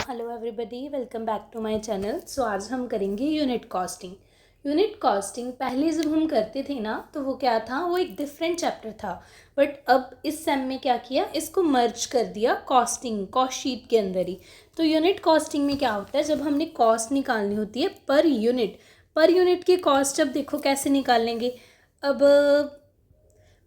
Hello everybody, welcome back to my channel. So आज हम करेंगे यूनिट कॉस्टिंग। यूनिट कॉस्टिंग पहले जब हम करते थे ना तो वो क्या था, वो एक डिफरेंट चैप्टर था। बट अब इस सेम में क्या किया, इसको मर्ज कर दिया कॉस्टिंग कॉस्ट शीट के अंदर ही। तो यूनिट कॉस्टिंग में क्या होता है, जब हमने कॉस्ट निकालनी होती है पर यूनिट की कॉस्ट। अब देखो कैसे निकालेंगे। अब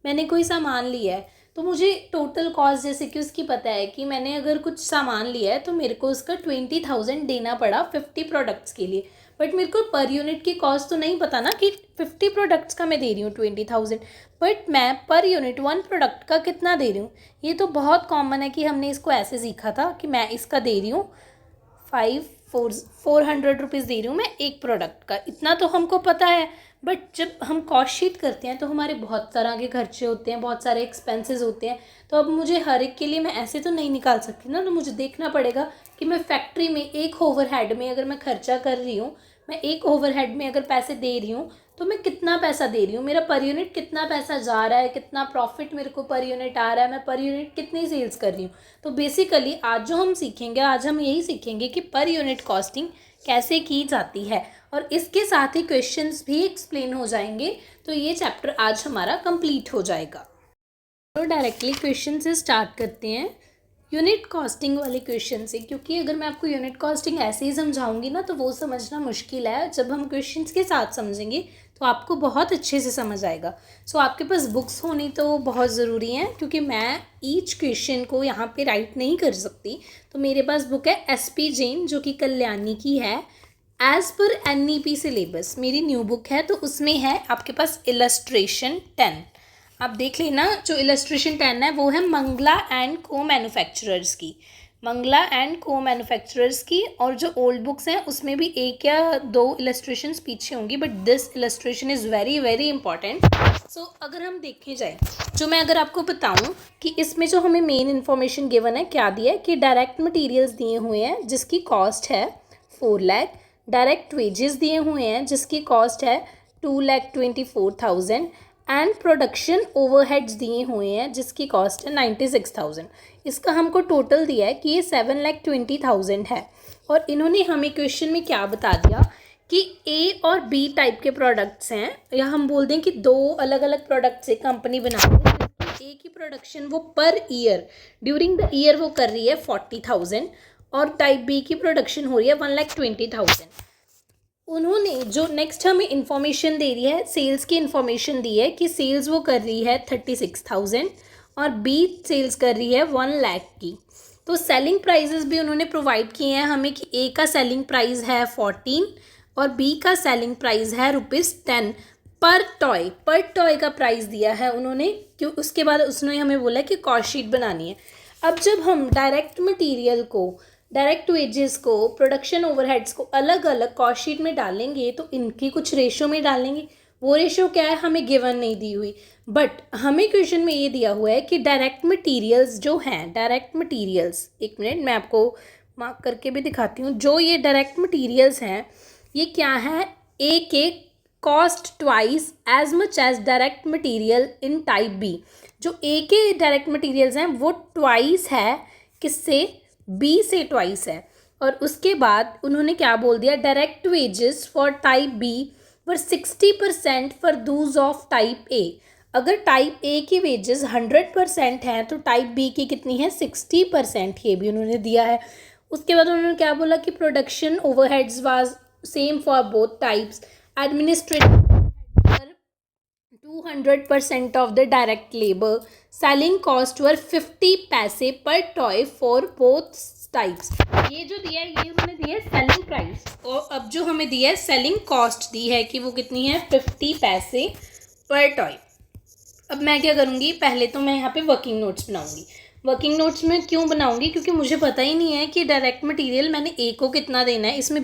मैंने कोई सामान लिया है तो मुझे टोटल कॉस्ट, जैसे कि उसकी पता है कि मैंने अगर कुछ सामान लिया है तो मेरे को उसका 20,000 देना पड़ा 50 प्रोडक्ट्स के लिए। बट मेरे को पर यूनिट की कॉस्ट तो नहीं पता ना कि 50 प्रोडक्ट्स का मैं दे रही हूँ 20,000। बट मैं पर यूनिट 1 प्रोडक्ट का कितना दे रही हूँ, ये तो बहुत कॉमन है कि हमने इसको ऐसे सीखा था कि मैं इसका दे रही हूँ 400 रुपीज़ दे रही हूँ मैं एक प्रोडक्ट का, इतना तो हमको पता है। बट जब हम कॉस्ट शीट करते हैं तो हमारे बहुत तरह के खर्चे होते हैं, बहुत सारे एक्सपेंसेस होते हैं। तो अब मुझे हर एक के लिए मैं ऐसे तो नहीं निकाल सकती ना, तो मुझे देखना पड़ेगा कि मैं फैक्ट्री में एक ओवरहेड में अगर मैं खर्चा कर रही हूँ, मैं एक ओवरहेड में अगर पैसे दे रही हूँ तो मैं कितना पैसा दे रही हूँ, मेरा पर यूनिट कितना पैसा जा रहा है, कितना प्रॉफिट मेरे को पर यूनिट आ रहा है, मैं पर यूनिट कितनी सेल्स कर रही हूँ। तो बेसिकली आज जो हम सीखेंगे, आज हम यही सीखेंगे कि पर यूनिट कॉस्टिंग कैसे की जाती है, और इसके साथ ही क्वेश्चंस भी एक्सप्लेन हो जाएंगे। तो ये चैप्टर आज हमारा कंप्लीट हो जाएगा। तो डायरेक्टली क्वेश्चन से स्टार्ट करते हैं, यूनिट कॉस्टिंग वाले क्वेश्चन से। क्योंकि अगर मैं आपको यूनिट कॉस्टिंग ऐसे ही समझाऊंगी ना तो वो समझना मुश्किल है। जब हम क्वेश्चंस के साथ समझेंगे तो आपको बहुत अच्छे से समझ आएगा। सो आपके पास बुक्स होनी तो बहुत ज़रूरी है, क्योंकि मैं ईच क्वेश्चन को यहाँ पे राइट नहीं कर सकती। तो मेरे पास बुक है SP जैन, जो कि कल्याणी की है, एज़ पर NEP सिलेबस मेरी न्यू बुक है। तो उसमें है आपके पास इलस्ट्रेशन 10। आप देख लेना, जो इलस्ट्रेशन 10 है वो है मंगला एंड को मैन्युफैक्चरर्स की, मंगला एंड को मैन्युफैक्चरर्स की। और जो ओल्ड बुक्स हैं उसमें भी एक या दो इलस्ट्रेशंस पीछे होंगी, but this illustration is very very important. So अगर हम देखे जाए, जो मैं अगर आपको बताऊं कि इसमें जो हमें मेन इन्फॉर्मेशन गिवन है, क्या दिया है कि डायरेक्ट मटीरियल्स दिए हुए हैं जिसकी कॉस्ट है 4 लाख, डायरेक्ट वेजेस दिए हुए हैं जिसकी कॉस्ट है 2,24,000, एंड प्रोडक्शन ओवरहेड्स दिए हुए हैं जिसकी कॉस्ट है 96,000। इसका हमको टोटल दिया है कि ये 7,20,000 है। और इन्होंने हमें क्वेश्चन में क्या बता दिया कि A और B टाइप के प्रोडक्ट्स हैं, या हम बोल दें कि दो अलग अलग प्रोडक्ट से कंपनी बना रही है, जिसकी A की प्रोडक्शन वो per year during the year वो कर रही है 40,000, और टाइप B की प्रोडक्शन हो रही है 1,20,000। उन्होंने जो नेक्स्ट हमें इन्फॉर्मेशन दे रही है, सेल्स की इन्फॉर्मेशन दी है कि सेल्स वो कर रही है 36,000 और B सेल्स कर रही है 1 लाख की। तो सेलिंग प्राइजेस भी उन्होंने प्रोवाइड किए हैं हमें कि A का सेलिंग प्राइस है 14 और B का सेलिंग प्राइस है ₹10 पर टॉय का प्राइस दिया है उन्होंने। क्यों, उसके बाद उसने हमें बोला कि कॉस्ट शीट बनानी है। अब जब हम डायरेक्ट मटेरियल को, डायरेक्ट वेजेस को, प्रोडक्शन ओवरहेड्स को अलग अलग कॉस्ट शीट में डालेंगे तो इनकी कुछ रेशो में डालेंगे। वो रेशो क्या है हमें गिवन नहीं दी हुई, बट हमें क्वेश्चन में ये दिया हुआ है कि डायरेक्ट मटेरियल्स जो हैं, डायरेक्ट मटेरियल्स, एक मिनट मैं आपको मार्क करके भी दिखाती हूँ। जो ये डायरेक्ट मटेरियल्स हैं ये क्या है, ए के cost twice as much as direct material in type B। जो ए के डायरेक्ट मटेरियल्स हैं वो ट्वाइस है, किससे, B से ट्वाइस है। और उसके बाद उन्होंने क्या बोल दिया, direct wages for type B were 60% for Dooj of type A। अगर टाइप A की वेजेस 100% हैं तो टाइप B की कितनी है, 60%, ये भी उन्होंने दिया है। उसके बाद उन्होंने क्या बोला कि production overheads was same for both types, administrative 200% of the direct labor, selling cost were 50 पैसे per toy for both types. ये जो दिया है ये उन्होंने दिया है सेलिंग प्राइस, और अब जो हमें दिया है सेलिंग कॉस्ट दी है कि वो कितनी है 50 पैसे पर टॉय। अब मैं क्या करूँगी, पहले तो मैं यहाँ पे वर्किंग नोट्स बनाऊँगी। वर्किंग नोट्स में क्यों बनाऊँगी, क्योंकि मुझे पता ही नहीं है कि डायरेक्ट मटेरियल मैंने A को कितना देना है, इसमें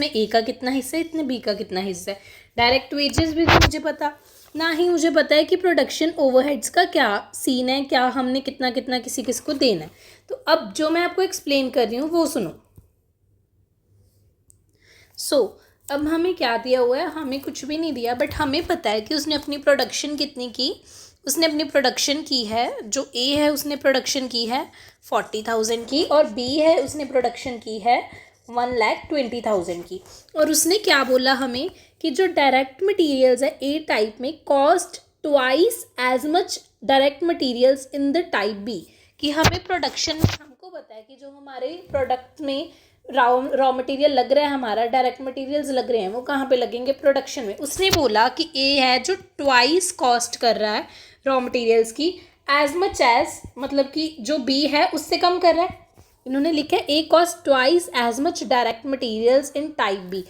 A का कितना हिस्सा है, इसमें B का कितना हिस्सा है। डायरेक्ट वेजेस भी तो मुझे पता ना ही, मुझे पता है कि प्रोडक्शन ओवरहेड्स का क्या सीन है, क्या हमने कितना कितना किसी किस को देना है। तो अब जो मैं आपको एक्सप्लेन कर रही हूँ वो सुनो। अब हमें क्या दिया हुआ है, हमें कुछ भी नहीं दिया, बट हमें पता है कि उसने अपनी प्रोडक्शन कितनी की, उसने अपनी प्रोडक्शन की है, जो ए है उसने प्रोडक्शन की है 40,000 की, और बी है उसने प्रोडक्शन की है 1,20,000 की। और उसने क्या बोला हमें कि जो डायरेक्ट मटेरियल्स है ए टाइप में cost twice as much direct materials in the type B, कि हमें प्रोडक्शन में हमको पता है कि जो हमारे प्रोडक्ट में रॉ मटेरियल लग रहा है, हमारा डायरेक्ट मटेरियल्स लग रहे हैं, वो कहाँ पे लगेंगे, प्रोडक्शन में। उसने बोला कि ए है जो ट्वाइस कॉस्ट कर रहा है रॉ मटेरियल्स की, एज मच एज मतलब कि जो बी है उससे कम कर रहा है। इन्होंने लिखा है A cost twice as much direct materials in type B.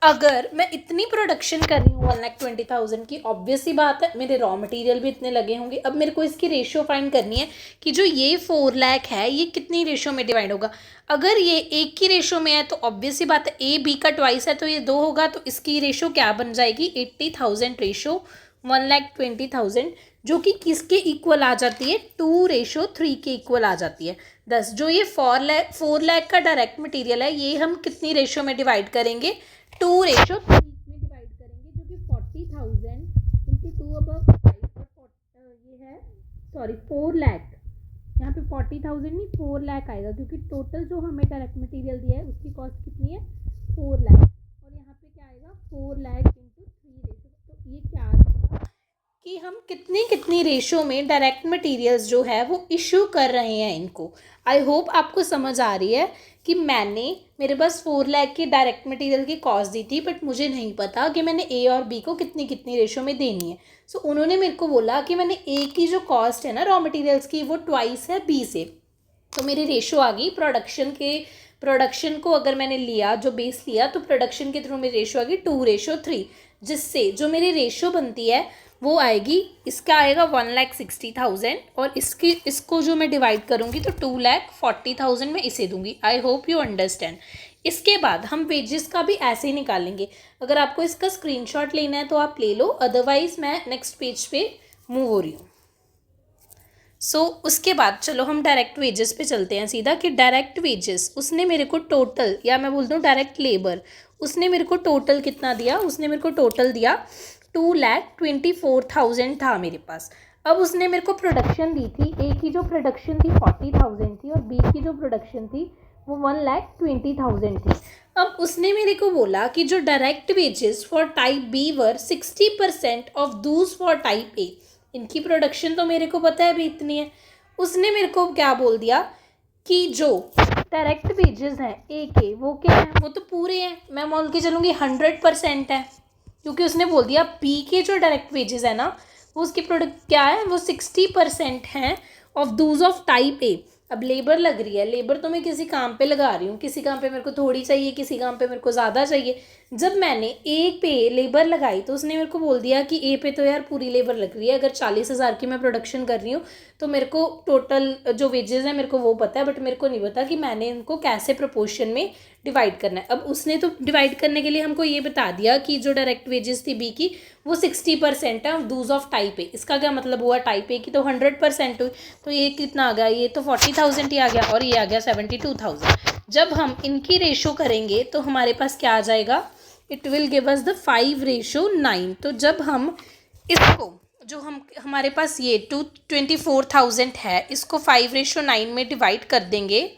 अगर मैं इतनी प्रोडक्शन कर रही हूँ 1,20,000 की, ऑब्वियस ही बात है मेरे रॉ मटेरियल भी इतने लगे होंगे। अब मेरे को इसकी रेशियो फाइंड करनी है कि जो ये 4 लाख है ये कितनी रेशियो में डिवाइड होगा। अगर ये एक की रेशियो में है तो ऑब्वियस ही बात है ए बी का ट्वाइस है तो ये 2 होगा, तो इसकी रेशियो क्या बन जाएगी 80,000 रेशियो 1,20,000, जो कि किसके इक्वल आ जाती है 2:3 के इक्वल आ जाती है। 10 जो ये 4 लाख का डायरेक्ट मटेरियल है ये हम कितनी रेशियो में डिवाइड करेंगे 2:3 में डिवाइड करेंगे, जो कि 40,000 इंटू 2 अब 5 और ये है 4 लाख। यहाँ पे 40,000 नहीं 4 लाख आएगा, क्योंकि टोटल जो हमें डायरेक्ट मटेरियल दिया है उसकी कॉस्ट कितनी है 4 लाख, और यहाँ पे क्या आएगा 4 लाख इंटू 3 रेशो। तो ये क्या आएगा कि हम कितनी कितनी रेशो में डायरेक्ट मटेरियल्स जो है वो इशू कर रहे हैं इनको। आई होप आपको समझ आ रही है कि मेरे पास 4 लाख की डायरेक्ट मटेरियल की कॉस्ट दी थी, बट मुझे नहीं पता कि मैंने ए और बी को कितनी कितनी रेशो में देनी है। सो उन्होंने मेरे को बोला कि मैंने ए की जो कॉस्ट है ना रॉ मटेरियल्स की वो ट्वाइस है बी से, तो मेरी रेशो आ गई प्रोडक्शन को अगर मैंने लिया जो बेस लिया तो प्रोडक्शन के थ्रू मेरी रेशो आ गई 2:3, जिससे जो मेरी रेशो बनती है वो आएगी, इसका आएगा 1,60,000 और इसको जो मैं डिवाइड करूँगी तो 2,40,000 मैं इसे दूंगी। आई होप यू अंडरस्टैंड। इसके बाद हम वेजेस का भी ऐसे ही निकालेंगे। अगर आपको इसका स्क्रीनशॉट लेना है तो आप ले लो, अदरवाइज मैं नेक्स्ट पेज पे मूव हो रही हूँ। उसके बाद चलो हम डायरेक्ट वेजेस पे चलते हैं सीधा, कि डायरेक्ट वेजेस उसने मेरे को टोटल, या मैं बोलता हूँ डायरेक्ट लेबर, उसने मेरे को टोटल कितना दिया, उसने मेरे को टोटल दिया 2,24,000 था मेरे पास। अब उसने मेरे को प्रोडक्शन दी थी, ए की जो प्रोडक्शन थी 40,000 थी और बी की जो प्रोडक्शन थी वो 1,20,000 थी। अब उसने मेरे को बोला कि जो direct wages for type B were 60% of those for type A. इनकी प्रोडक्शन तो मेरे को पता है भी इतनी है। उसने मेरे को क्या बोल दिया कि जो डायरेक्ट वेजेस हैं ए के वो क्या है, वो तो पूरे हैं, मैं मान के चलूँगी 100% है, क्योंकि उसने बोल दिया बी के जो डायरेक्ट वेजेस है ना वो उसकी प्रोडक्ट क्या है वो 60% हैं of Dooj of type A. अब लेबर लग रही है, लेबर तो मैं किसी काम पे लगा रही हूँ, किसी काम पे मेरे को थोड़ी चाहिए, किसी काम पे मेरे को ज़्यादा चाहिए। जब मैंने ए पे लेबर लगाई तो उसने मेरे को बोल दिया कि ए पे तो यार पूरी लेबर लग रही है, अगर 40,000 की मैं प्रोडक्शन कर रही हूँ तो मेरे को टोटल जो वेजेस हैं मेरे को वो पता है, बट मेरे को नहीं पता कि मैंने इनको कैसे प्रोपोर्शन में डिवाइड करना है। अब उसने तो डिवाइड करने के लिए हमको ये बता दिया कि जो डायरेक्ट वेजेस थी बी की वो 60% है दूज ऑफ टाइप ए। इसका क्या मतलब हुआ, टाइप ए की तो 100% हुई, तो ये कितना आ गया, ये तो 40,000 ही आ गया और ये आ गया 72,000। जब हम इनकी रेशो करेंगे तो हमारे पास क्या आ जाएगा, it will give us the 5:9। तो जब हम इसको जो हमारे पास ये 24,000 है इसको 5:9 में डिवाइड कर देंगे,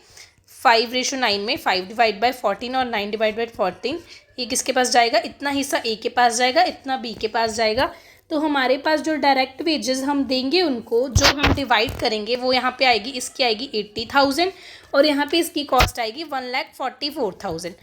5:9 में 5 डिवाइड बाई 14 और 9 डिवाइड बाई 14, ये किसके पास जाएगा, इतना हिस्सा ए के पास जाएगा, इतना बी के पास जाएगा। तो हमारे पास जो डायरेक्ट वेजेस हम देंगे उनको, जो हम डिवाइड करेंगे वो यहाँ पे आएगी, इसकी आएगी 80,000 और यहाँ पे इसकी कॉस्ट आएगी 1,44,000।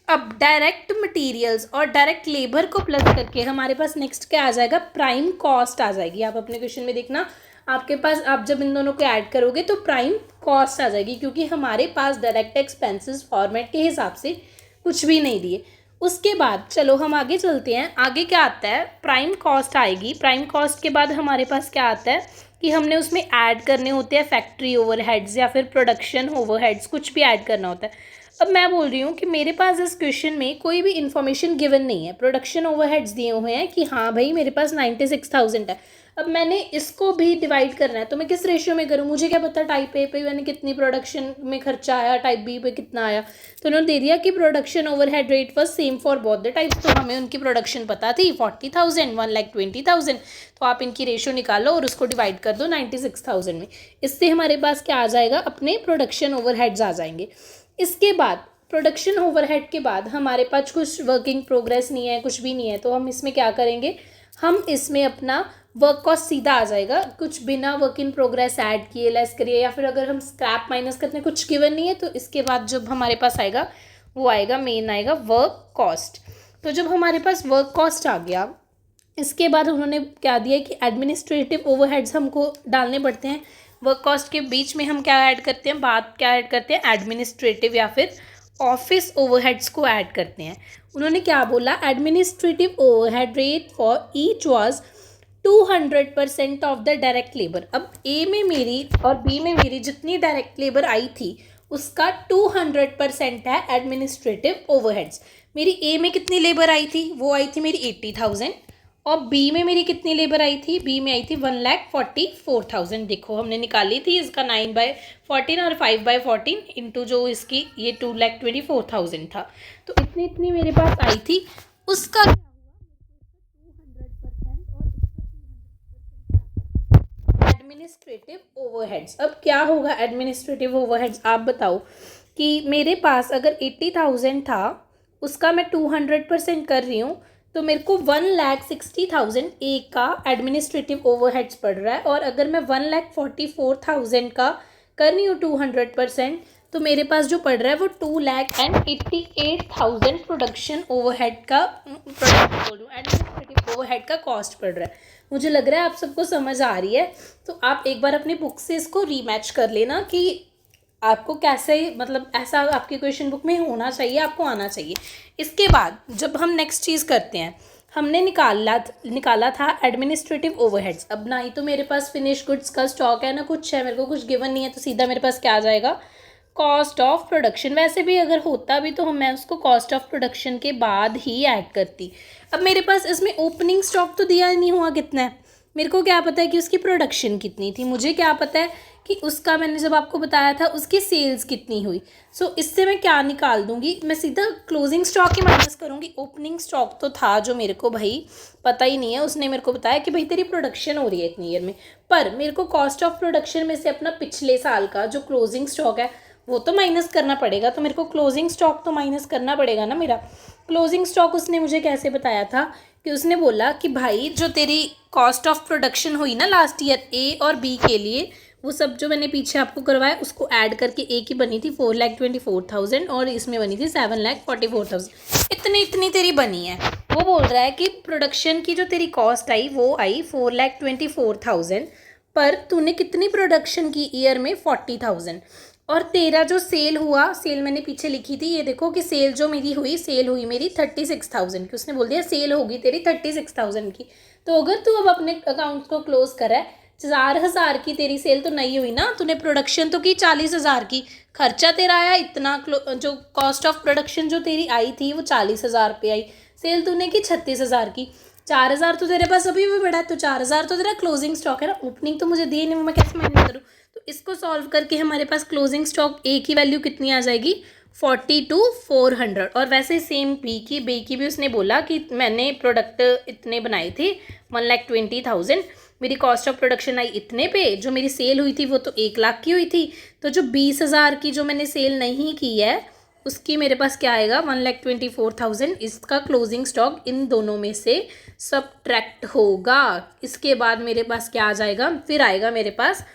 अब डायरेक्ट मटेरियल्स और डायरेक्ट लेबर को प्लस करके हमारे पास नेक्स्ट क्या आ जाएगा, प्राइम कॉस्ट आ जाएगी। आप अपने क्वेश्चन में देखना, आपके पास आप जब इन दोनों को ऐड करोगे तो प्राइम कॉस्ट आ जाएगी, क्योंकि हमारे पास डायरेक्ट एक्सपेंसेस फॉर्मेट के हिसाब से कुछ भी नहीं दिए। उसके बाद चलो हम आगे चलते हैं। आगे क्या आता है, प्राइम कॉस्ट आएगी। प्राइम कॉस्ट के बाद हमारे पास क्या आता है कि हमने उसमें ऐड करने होते हैं फैक्ट्री ओवरहेड्स या फिर प्रोडक्शन ओवरहेड्स, कुछ भी ऐड करना होता है। अब मैं बोल रही हूँ कि मेरे पास इस क्वेश्चन में कोई भी इन्फॉर्मेशन गिवन नहीं है, प्रोडक्शन ओवरहेड्स दिए हुए हैं कि हाँ भाई मेरे पास 96,000 है। अब मैंने इसको भी डिवाइड करना है, तो मैं किस रेशियो में करूँ? मुझे क्या पता टाइप ए पे मैंने कितनी प्रोडक्शन में खर्चा आया, टाइप बी पे कितना आया। तो उन्होंने दे दिया कि production overhead rate was same for both the types. तो हमें उनकी प्रोडक्शन पता थी 40,000, 1,20,000। तो आप इनकी रेशियो निकालो और उसको डिवाइड कर दो 96,000 में। इससे हमारे पास क्या आ जाएगा? अपने प्रोडक्शन ओवरहेड्स आ जाएंगे। इसके बाद प्रोडक्शन ओवरहेड के बाद हमारे पास कुछ वर्किंग प्रोग्रेस नहीं है, कुछ भी नहीं है, तो हम इसमें क्या करेंगे? हम इसमें अपना वर्क कॉस्ट सीधा आ जाएगा, कुछ बिना वर्क इन प्रोग्रेस ऐड किए लेस करिए, या फिर अगर हम स्क्रैप माइनस करते हैं, कुछ गिवन नहीं है, तो इसके बाद जब हमारे पास आएगा वो आएगा मेन आएगा वर्क कॉस्ट। तो जब हमारे पास वर्क कॉस्ट आ गया, इसके बाद उन्होंने क्या दिया कि एडमिनिस्ट्रेटिव ओवरहेड्स हमको डालने पड़ते हैं। वर्क कॉस्ट के बीच में हम क्या ऐड करते हैं? क्या ऐड करते हैं? एडमिनिस्ट्रेटिव या फिर ऑफिस ओवरहेड्स को ऐड करते हैं। उन्होंने क्या बोला? Administrative overhead rate for each was 200% of the direct labour. अब ए में मेरी और बी में मेरी जितनी डायरेक्ट लेबर आई थी उसका 200% है एडमिनिस्ट्रेटिव ओवरहेड्स। मेरी ए में कितनी लेबर आई थी? वो आई थी मेरी 80,000। और बी में मेरी कितनी लेबर आई थी? बी में आई थी 1,44,000। देखो हमने निकाली थी इसका 9/14 और 5/14 इंटू जो इसकी ये 2,24,000 था। तो इतनी इतनी मेरे पास आई थी। उसका क्या हुआ? Administrative overheads. अब क्या होगा एडमिनिस्ट्रेटिव ओवरहेड्स? आप बताओ कि मेरे पास अगर 80,000 था, उसका मैं 200% कर रही हूँ, तो मेरे को 1,60,000 एक का एडमिनिस्ट्रेटिव ओवरहेड्स पड़ रहा है। और अगर मैं 1,44,000 का कर रही हूँ 200%, तो मेरे पास जो पड़ रहा है वो 2,88,000 प्रोडक्शन ओवरहेड का एडमिनिस्ट्रेटिव ओवरहेड का कॉस्ट पड़ रहा है। मुझे लग रहा है आप सबको समझ आ रही है। तो आप एक बार अपनी बुक से इसको रीमैच कर लेना कि आपको कैसे, मतलब ऐसा आपकी क्वेश्चन बुक में होना चाहिए, आपको आना चाहिए। इसके बाद जब हम नेक्स्ट चीज़ करते हैं, हमने निकाला था एडमिनिस्ट्रेटिव ओवरहेड्स। अब ना ही तो मेरे पास फिनिश गुड्स का स्टॉक है, ना कुछ है, मेरे को कुछ गिवन नहीं है, तो सीधा मेरे पास क्या आ जाएगा? Cost of production. वैसे भी अगर होता भी तो मैं उसको कॉस्ट ऑफ प्रोडक्शन के बाद ही ऐड करती। अब मेरे पास इसमें ओपनिंग स्टॉक तो दिया नहीं हुआ कितना है, मेरे को क्या पता है कि उसकी प्रोडक्शन कितनी थी? मुझे क्या पता है कि उसका, मैंने जब आपको बताया था उसकी सेल्स कितनी हुई। सो इससे मैं क्या निकाल दूंगी? मैं सीधा क्लोजिंग स्टॉक ही माइनस करूंगी। ओपनिंग स्टॉक तो था जो मेरे को भाई पता ही नहीं है, उसने मेरे को बताया कि भाई तेरी प्रोडक्शन हो रही है इतनी ईयर में, पर मेरे को कॉस्ट ऑफ प्रोडक्शन में से अपना पिछले साल का जो क्लोजिंग स्टॉक है वो तो माइनस करना पड़ेगा। तो मेरे को क्लोजिंग स्टॉक तो माइनस करना पड़ेगा ना मेरा। क्लोजिंग स्टॉक उसने मुझे कैसे बताया था कि उसने बोला कि भाई जो तेरी कॉस्ट ऑफ प्रोडक्शन हुई ना लास्ट ईयर ए और बी के लिए, वो सब जो मैंने पीछे आपको करवाया उसको ऐड करके ए की बनी थी 4,24,000 और इसमें बनी थी 7,44,000। इतनी तेरी बनी है। वो बोल रहा है कि प्रोडक्शन की जो तेरी कॉस्ट आई वो आई 4,24,000, पर तूने कितनी प्रोडक्शन की ईयर में? 40,000। और तेरा जो सेल हुआ, सेल मैंने पीछे लिखी थी, ये देखो कि सेल जो मेरी हुई, सेल हुई मेरी 36,000 की। उसने बोल दिया सेल होगी तेरी 36,000 की। तो अगर तू अब अपने अकाउंट को क्लोज करा है, 4,000 की तेरी सेल तो नहीं हुई ना, तूने प्रोडक्शन तो की 40,000 की, खर्चा तेरा आया इतना, जो कॉस्ट ऑफ प्रोडक्शन जो तेरी आई थी वो 40,000 पे आई, सेल तूने की 36,000 की, 4,000 तो तेरे पास अभी भी बढ़ा है, तो 4,000 तो तेरा क्लोजिंग स्टॉक है ना। ओपनिंग तो मुझे दी नहीं, मैं कैसे माइनस करूँ? तो इसको सॉल्व करके हमारे पास क्लोजिंग स्टॉक ए की वैल्यू कितनी आ जाएगी? 42,400। और वैसे सेम बी की भी उसने बोला कि मैंने प्रोडक्ट इतने बनाए थे 1,20,000, मेरी कॉस्ट ऑफ प्रोडक्शन आई इतने पे, जो मेरी सेल हुई थी वो तो 1,00,000 की हुई थी, तो जो 20,000 की जो मैंने सेल नहीं की है उसकी मेरे पास क्या आएगा? 1,24,000। इसका क्लोजिंग स्टॉक इन दोनों में से सबट्रैक्ट होगा। इसके बाद मेरे पास क्या आ जाएगा? फिर आएगा मेरे पास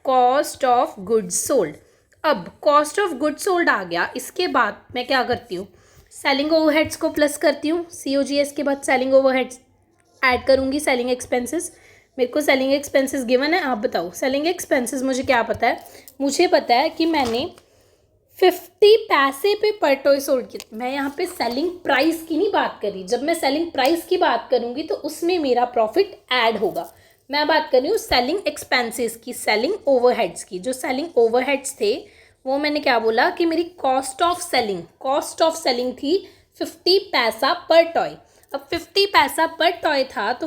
कॉस्ट ऑफ गुड्स सोल्ड। अब कॉस्ट ऑफ गुड्स सोल्ड आ गया, इसके बाद मैं क्या करती हूँ? सेलिंग ओवरहेड्स को प्लस करती हूँ, COGS के बाद सेलिंग ओवरहेड्स ऐड करूँगी, सेलिंग एक्सपेंसेस। मेरे को सेलिंग एक्सपेंसेस गिवन है, आप बताओ सेलिंग एक्सपेंसेस मुझे क्या पता है? मुझे पता है कि मैंने 50 पैसे पे पर टॉय सोल्ड किया। मैं यहाँ पे सेलिंग प्राइस की नहीं बात करी, जब मैं सेलिंग प्राइस की बात करूँगी तो उसमें मेरा प्रॉफिट ऐड होगा। मैं बात कर रही हूँ सेलिंग एक्सपेंसेस की, सेलिंग ओवरहेड्स की। जो सेलिंग ओवरहेड्स थे वो मैंने क्या बोला कि मेरी कॉस्ट ऑफ सेलिंग थी 50 पैसा पर टॉय। अब 50 पैसा पर टॉय था तो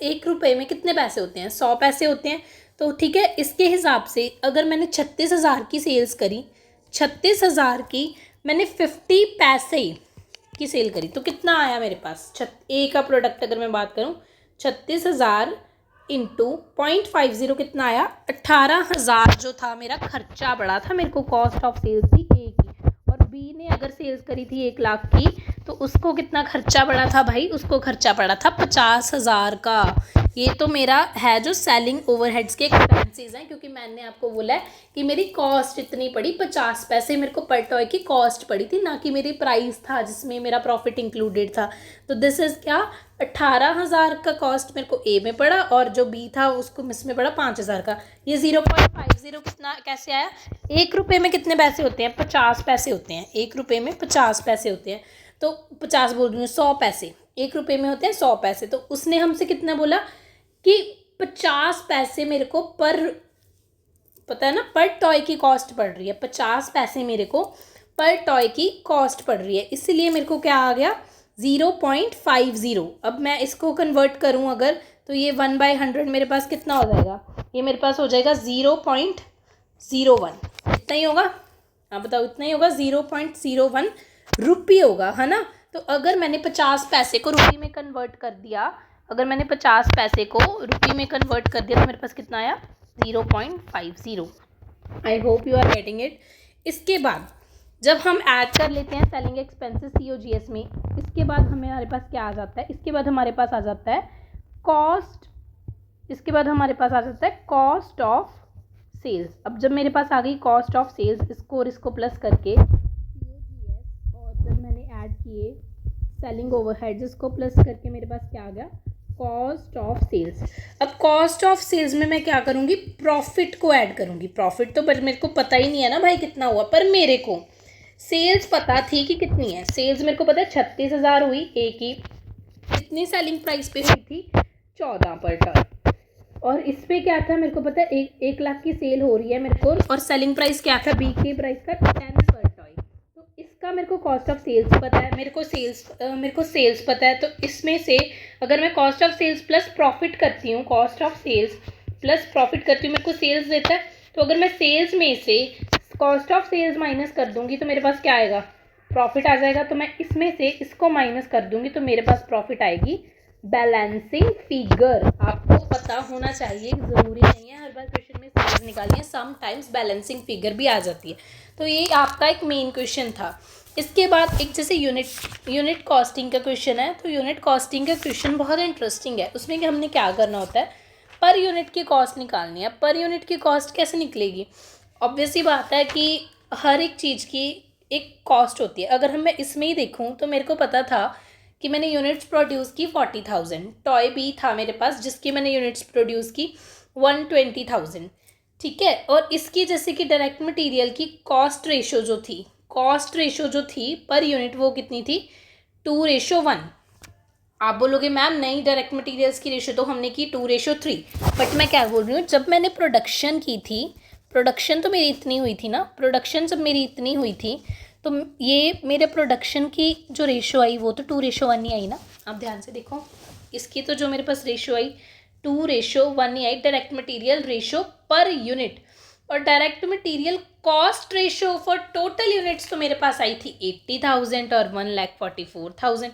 एक रुपये में कितने पैसे होते हैं? 100 पैसे होते हैं। तो ठीक है, इसके हिसाब से अगर मैंने 36,000 की सेल्स करी, 36,000 की मैंने 50 पैसे की सेल करी, तो कितना आया मेरे पास? ए का प्रोडक्ट अगर मैं बात करूँ, 36,000 इंटू 0.50 कितना आया? 18,000 जो था मेरा खर्चा पड़ा था, मेरे को कॉस्ट ऑफ सेल्स थी ए की। और बी ने अगर सेल्स करी थी 1,00,000 की, तो उसको कितना खर्चा पड़ा था भाई? उसको खर्चा पड़ा था 50,000 का। ये तो मेरा है जो सेलिंग ओवरहेड्स के एक्सपेंसेस हैं, क्योंकि मैंने आपको बोला है कि मेरी कॉस्ट इतनी पड़ी, 50 पैसे मेरे को पर टॉय की कॉस्ट पड़ी थी, ना कि मेरी प्राइस था जिसमें मेरा प्रॉफिट इंक्लूडेड था। तो दिस इज़ क्या? 18,000 का कॉस्ट मेरे को ए में पड़ा, और जो बी था उसको इसमें पड़ा 5,000 का। ये 0.50 कितना कैसे आया? 1 रुपये में कितने पैसे होते हैं? 50 पैसे होते हैं। 1 रुपये में 50 पैसे होते हैं। तो 50 बोल रही हूँ, 100 पैसे 1 रुपये में होते हैं 100 पैसे। तो उसने हमसे कितना बोला कि 50 पैसे मेरे को पता है ना, पर टॉय की कॉस्ट पड़ रही है। 50 पैसे मेरे को पर टॉय की कॉस्ट पड़ रही है, इसलिए मेरे को क्या आ गया? 0.50। अब मैं इसको कन्वर्ट करूं अगर, तो ये 1/100 मेरे पास कितना हो जाएगा? ये मेरे पास हो जाएगा 0.01। इतना ही होगा? हाँ बताओ, इतना ही होगा। 0.01 रुपये होगा, है ना। तो अगर मैंने 50 पैसे को रुपये में कन्वर्ट कर दिया, अगर मैंने 50 पैसे को रुपये में कन्वर्ट कर दिया, तो मेरे पास कितना आया? 0.50। I hope you are getting it. इसके बाद जब हम ऐड कर लेते हैं सेलिंग एक्सपेंसेस COGS में, इसके बाद हमारे पास क्या आ जाता है? इसके बाद हमारे पास आ जाता है कॉस्ट, इसके बाद हमारे पास आ जाता है कॉस्ट ऑफ सेल्स। अब जब मेरे पास आ गई कॉस्ट ऑफ सेल्स, इसको और इसको प्लस करके COGS, और जब मैंने ऐड किए सेलिंग ओवरहेड्स, इसको प्लस करके मेरे पास क्या आ गया? Cost of sales. अब कॉस्ट ऑफ सेल्स में मैं क्या करूँगी? प्रॉफिट को ऐड करूँगी। प्रॉफिट तो पर मेरे को पता ही नहीं है ना भाई कितना हुआ, पर मेरे को सेल्स पता थी कि कितनी है। सेल्स मेरे को पता है 36,000 हुई ए की। कितनी सेलिंग प्राइस पे हुई थी? 14 पर टॉय। और इस पे क्या था मेरे को पता है? 1,00,000 की सेल हो रही है मेरे को, और सेलिंग प्राइस क्या था? बी की प्राइस का 10 पर टॉय। तो इसका मेरे को कॉस्ट ऑफ सेल्स पता है, मेरे को सेल्स पता है। तो इसमें से अगर मैं cost of sales plus profit करती हूँ, cost of sales plus profit करती हूँ, मेरे को सेल्स देता है। तो अगर मैं सेल्स में से कॉस्ट ऑफ सेल्स माइनस कर दूंगी, तो मेरे पास क्या आएगा? प्रॉफिट आ जाएगा। तो मैं इसमें से इसको माइनस कर दूंगी, तो मेरे पास प्रॉफिट आएगी। बैलेंसिंग फिगर आपको पता होना चाहिए, ज़रूरी नहीं है हर बार क्वेश्चन में सेल्स निकालिए, समटाइम्स बैलेंसिंग फिगर भी आ जाती है। तो ये आपका एक मेन क्वेश्चन था। इसके बाद एक जैसे यूनिट कॉस्टिंग का क्वेश्चन है, तो यूनिट कॉस्टिंग का क्वेश्चन बहुत इंटरेस्टिंग है। उसमें कि हमने क्या करना होता है? पर यूनिट की कॉस्ट निकालनी है। पर यूनिट की कॉस्ट कैसे निकलेगी? ऑब्वियसली बात है कि हर एक चीज़ की एक कॉस्ट होती है। अगर मैं इसमें ही देखूं, तो मेरे को पता था कि मैंने यूनिट्स प्रोड्यूस की 40,000। टॉय भी था मेरे पास जिसकी मैंने यूनिट्स प्रोड्यूस की 120,000, ठीक है। और इसकी जैसे कि डायरेक्ट मटेरियल की कॉस्ट रेशो जो थी पर यूनिट, वो कितनी थी? 2:1। आप बोलोगे मैम नहीं, डायरेक्ट मटेरियल्स की रेशो तो हमने की 2:3। बट मैं क्या बोल रही हूँ, जब मैंने प्रोडक्शन की थी, प्रोडक्शन तो मेरी इतनी हुई थी ना, प्रोडक्शन जब मेरी इतनी हुई थी, तो ये मेरे प्रोडक्शन की जो रेशो आई वो तो 2:1 ही आई ना। आप ध्यान से देखो, इसकी तो जो मेरे पास रेशो आई 2:1 ही आई, direct material ratio per unit. और direct material cost ratio for total units तो मेरे पास आई थी 80,000 और 1,44,000।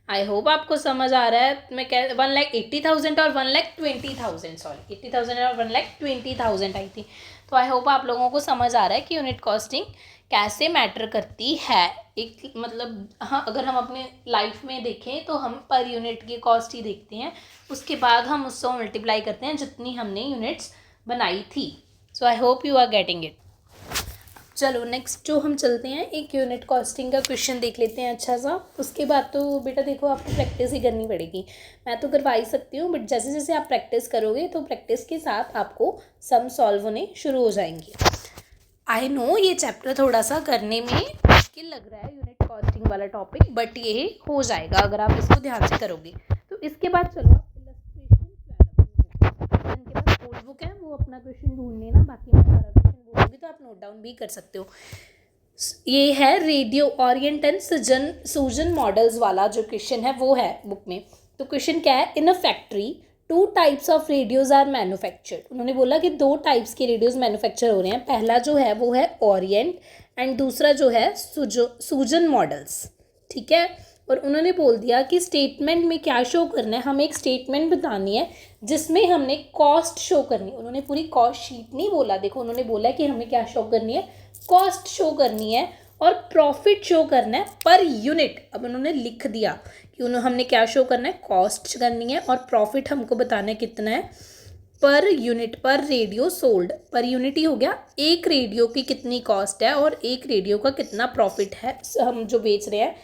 आई होप आपको समझ आ रहा है। मैं कह 1,80,000 और 1,20,000, सॉरी 80,000 और 1,20,000 आई थी। तो आई होप आप लोगों को समझ आ रहा है कि यूनिट कॉस्टिंग कैसे मैटर करती है। एक मतलब हाँ, अगर हम अपने लाइफ में देखें तो हम पर यूनिट की कॉस्ट ही देखते हैं, उसके बाद हम उससे मल्टीप्लाई करते हैं जितनी हमने यूनिट्स बनाई थी। So I hope you are getting it. चलो नेक्स्ट जो हम चलते हैं, एक यूनिट कॉस्टिंग का क्वेश्चन देख लेते हैं अच्छा सा। उसके बाद तो बेटा देखो आपको प्रैक्टिस ही करनी पड़ेगी। मैं तो करवा ही सकती हूँ, बट जैसे जैसे आप प्रैक्टिस करोगे तो प्रैक्टिस के साथ आपको सम सॉल्व होने शुरू हो जाएंगे। आई नो ये चैप्टर थोड़ा सा करने में मुश्किल लग रहा है, यूनिट कॉस्टिंग वाला टॉपिक, बट ये हो जाएगा अगर आप इसको ध्यान से करोगे। तो इसके बाद चलो इलस्ट्रेशन, जिनके पास नोटबुक है वो अपना क्वेश्चन ढूंढ लेना, बाकी मैं सारा क्वेश्चन बोलूँगी तो आप नोट डाउन भी कर सकते हो। ये है रेडियो ओरिएंट एंड सूजन मॉडल्स वाला जो क्वेश्चन है वो है बुक में। तो क्वेश्चन क्या है, in a factory 2 types of radios are manufactured. उन्होंने बोला कि 2 टाइप्स के रेडियोज मैन्युफैक्चर हो रहे हैं। पहला जो है वो है ओरिएंट एंड दूसरा जो है सूजन मॉडल्स, ठीक है। और उन्होंने बोल दिया कि स्टेटमेंट में क्या शो करना है, हमें एक स्टेटमेंट बतानी है जिसमें हमने कॉस्ट शो करनी है। उन्होंने पूरी कॉस्ट शीट नहीं बोला, देखो उन्होंने बोला कि हमें क्या शो करनी है, कॉस्ट शो करनी है और प्रॉफिट शो करना है पर यूनिट। अब उन्होंने लिख दिया कि हमने क्या शो करना है, कॉस्ट करनी है और प्रॉफिट हमको बताना है कितना है पर यूनिट, पर रेडियो सोल्ड। पर यूनिट ही हो गया, एक रेडियो की कितनी कॉस्ट है और एक रेडियो का कितना प्रॉफिट है हम जो बेच रहे हैं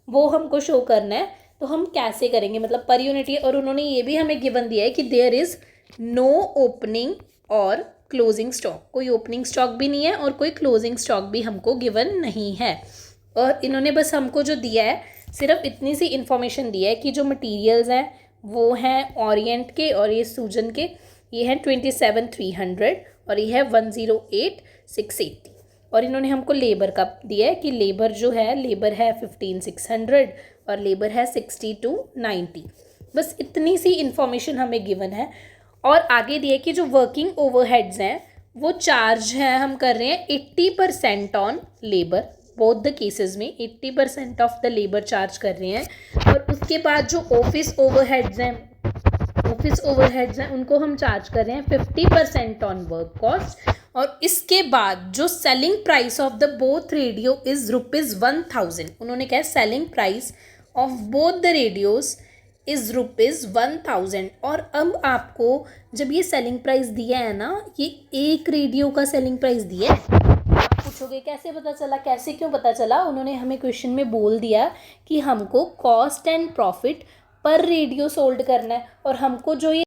वो हमको शो करना है। तो हम कैसे करेंगे, मतलब पर यूनिट ही। और उन्होंने ये भी हमें गिवन दिया है कि देयर इज़ नो ओपनिंग और क्लोजिंग स्टॉक, कोई ओपनिंग स्टॉक भी नहीं है और कोई क्लोजिंग स्टॉक भी हमको गिवन नहीं है। और इन्होंने बस हमको जो दिया है सिर्फ इतनी सी इन्फॉर्मेशन दिया है कि जो मटेरियल्स हैं वो हैं ओरिएंट के और ये सूजन के, ये हैं 27,300 और ये है 108,680। और इन्होंने हमको लेबर का दिया है कि लेबर जो है, लेबर है 15,600 और लेबर है 60-90। बस इतनी सी इन्फॉर्मेशन हमें गिवन है। और आगे दिए कि जो वर्किंग ओवरहेड्स हैं वो चार्ज है हम कर रहे हैं 80% on labour. Both the cases में 80% ऑफ द लेबर चार्ज कर रहे हैं। और उसके बाद जो ऑफिस ओवरहेड्स हैं उनको हम चार्ज कर रहे हैं 50% ऑन वर्क कॉस्ट। और इसके बाद जो selling price of the both radio is ₹1000। उन्होंने कहा selling price of both the radios is ₹1000। और अब आपको जब ये सेलिंग प्राइस दिया है ना, ये एक रेडियो का सेलिंग प्राइस दिया है। आप पूछोगे कैसे पता चला, कैसे क्यों पता चला, उन्होंने हमें क्वेश्चन में बोल दिया कि हमको कॉस्ट एंड प्रॉफिट पर रेडियो सोल्ड करना है और हमको जो ये